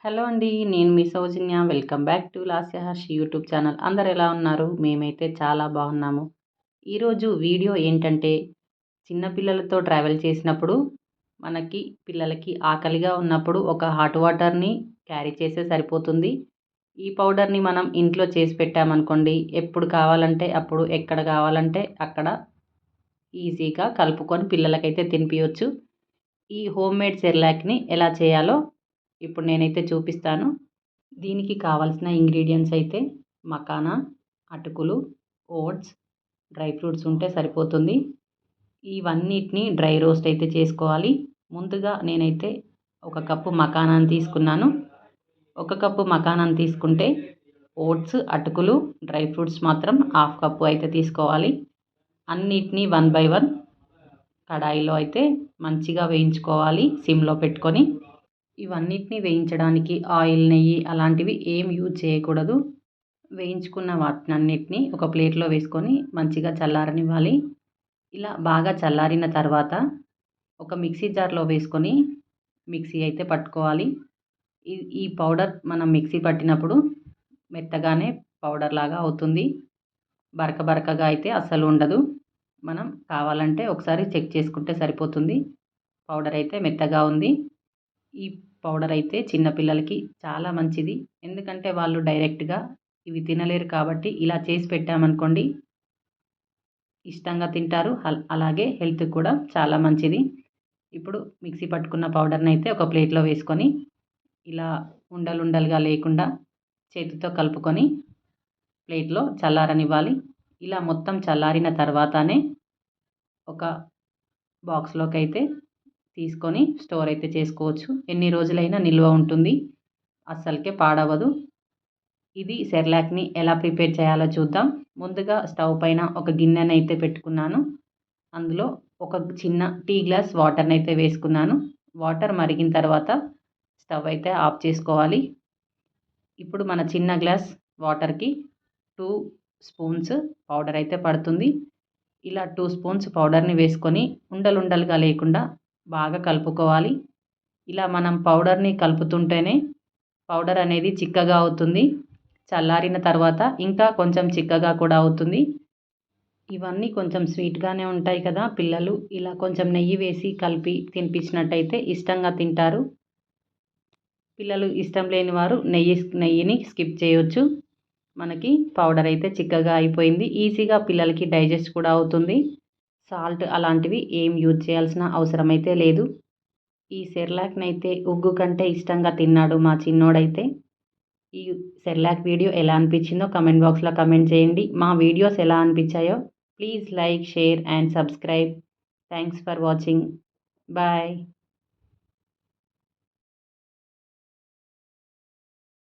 Hello అండి. నేను మీ Soujanya. Welcome back to Lasya Harshi YouTube channel. అందరూ ఎలా ఉన్నారు? మేమైతే చాలా బాగున్నాము. ఈరోజు వీడియో ఏంటంటే, చిన్న పిల్లలతో ట్రావెల్ చేసినప్పుడు మనకి పిల్లలకి ఆకలిగా ఉన్నప్పుడు ఒక హాట్ వాటర్‌ని క్యారీ చేస్తే సరిపోతుంది. ఈ పౌడర్‌ని మనం ఇంట్లో చేసి పెట్టామనుకోండి, ఎప్పుడు కావాలంటే అప్పుడు, ఎక్కడ కావాలంటే అక్కడ ఈజీగా కలుపుకొని పిల్లలకైతే తినిపియొచ్చు. ఈ హోమ్‌మేడ్ సెర్లాక్‌ని ఎలా చేయాలో ఇప్పుడు నేనైతే చూపిస్తాను. దీనికి కావాల్సిన ఇంగ్రీడియంట్స్ అయితే మకానా, అటుకులు, ఓట్స్, డ్రై ఫ్రూట్స్ ఉంటే సరిపోతుంది. ఇవన్నిటిని డ్రై రోస్ట్ అయితే చేసుకోవాలి. ముందుగా నేనైతే ఒక కప్పు మకానాని తీసుకున్నాను. ఒక కప్పు మకానాని తీసుకుంటే ఓట్స్, అటుకులు, డ్రై ఫ్రూట్స్ మాత్రం హాఫ్ కప్పు అయితే తీసుకోవాలి. అన్నిటిని వన్ బై వన్ కడాయిలో అయితే మంచిగా వేయించుకోవాలి సిమ్‌లో పెట్టుకొని. ఇవన్నిటిని వేయించడానికి ఆయిల్, నెయ్యి అలాంటివి ఏం యూజ్ చేయకూడదు. వేయించుకున్న వాటినన్నిటిని ఒక ప్లేట్‌లో వేసుకొని మంచిగా చల్లారనివ్వాలి. ఇలా బాగా చల్లారిన తర్వాత ఒక మిక్సీ జార్‌లో వేసుకొని మిక్సీ అయితే పట్టుకోవాలి. ఈ పౌడర్ మనం మిక్సీ పట్టినప్పుడు మెత్తగానే పౌడర్ లాగా అవుతుంది. బరక బరకగా అయితే అస్సలు ఉండదు. మనం కావాలంటే ఒకసారి చెక్ చేసుకుంటే సరిపోతుంది. పౌడర్ అయితే మెత్తగా ఉంది. ఈ పౌడర్ అయితే చిన్న పిల్లలకి చాలా మంచిది. ఎందుకంటే వాళ్ళు డైరెక్ట్‌గా ఇవి తినలేరు కాబట్టి ఇలా చేసి పెట్టామనుకోండి ఇష్టంగా తింటారు. అలాగే హెల్త్‌కి కూడా చాలా మంచిది. ఇప్పుడు మిక్సీ పట్టుకున్న పౌడర్‌ని అయితే ఒక ప్లేట్‌లో వేసుకొని ఇలా ఉండలుండలుగా లేకుండా చేతితో కలుపుకొని ప్లేట్‌లో చల్లారనివ్వాలి. ఇలా మొత్తం చల్లారిన తర్వాతనే ఒక బాక్స్‌లోకైతే తీసుకొని స్టోర్ అయితే చేసుకోవచ్చు. ఎన్ని రోజులైనా నిల్వ ఉంటుంది. అస్సలకే పాడవదు. ఇది సెర్లాక్‌ని ఎలా ప్రిపేర్ చేయాలో చూద్దాం. ముందుగా స్టవ్ పైన ఒక గిన్నెనైతే పెట్టుకున్నాను. అందులో ఒక చిన్న టీ గ్లాస్ వాటర్‌నైతే వేసుకున్నాను. వాటర్ మరిగిన తర్వాత స్టవ్ అయితే ఆఫ్ చేసుకోవాలి. ఇప్పుడు మన చిన్న గ్లాస్ వాటర్‌కి 2 స్పూన్స్ పౌడర్ అయితే పడుతుంది. ఇలా 2 స్పూన్స్ పౌడర్‌ని వేసుకొని ఉండలుండలుగా లేకుండా బాగా కలుపుకోవాలి. ఇలా మనం పౌడర్‌ని కలుపుతుంటేనే పౌడర్ అనేది చిక్కగా అవుతుంది. చల్లారిన తర్వాత ఇంకా కొంచెం చిక్కగా కూడా అవుతుంది. ఇవన్నీ కొంచెం స్వీట్‌గానే ఉంటాయి కదా! పిల్లలు ఇలా కొంచెం నెయ్యి వేసి కలిపి తినిపించినట్టయితే ఇష్టంగా తింటారు. పిల్లలు ఇష్టం లేని వారు నెయ్యిని స్కిప్ చేయొచ్చు. మనకి పౌడర్ అయితే చిక్కగా అయిపోయింది. ఈజీగా పిల్లలకి డైజెస్ట్ కూడా అవుతుంది. సాల్ట్ అలాంటివి ఏం యూజ్ చేయాల్సిన అవసరం అయితే లేదు. ఈ సెర్లాక్‌నైతే ఉగ్గు కంటే ఇష్టంగా తిన్నాడు మా చిన్నోడైతే. ఈ సెర్లాక్ వీడియో ఎలా అనిపించిందో కామెంట్ బాక్స్‌లో కామెంట్ చేయండి. మా వీడియోస్ ఎలా అనిపించాయో please like, share and subscribe. Thanks for watching. Bye.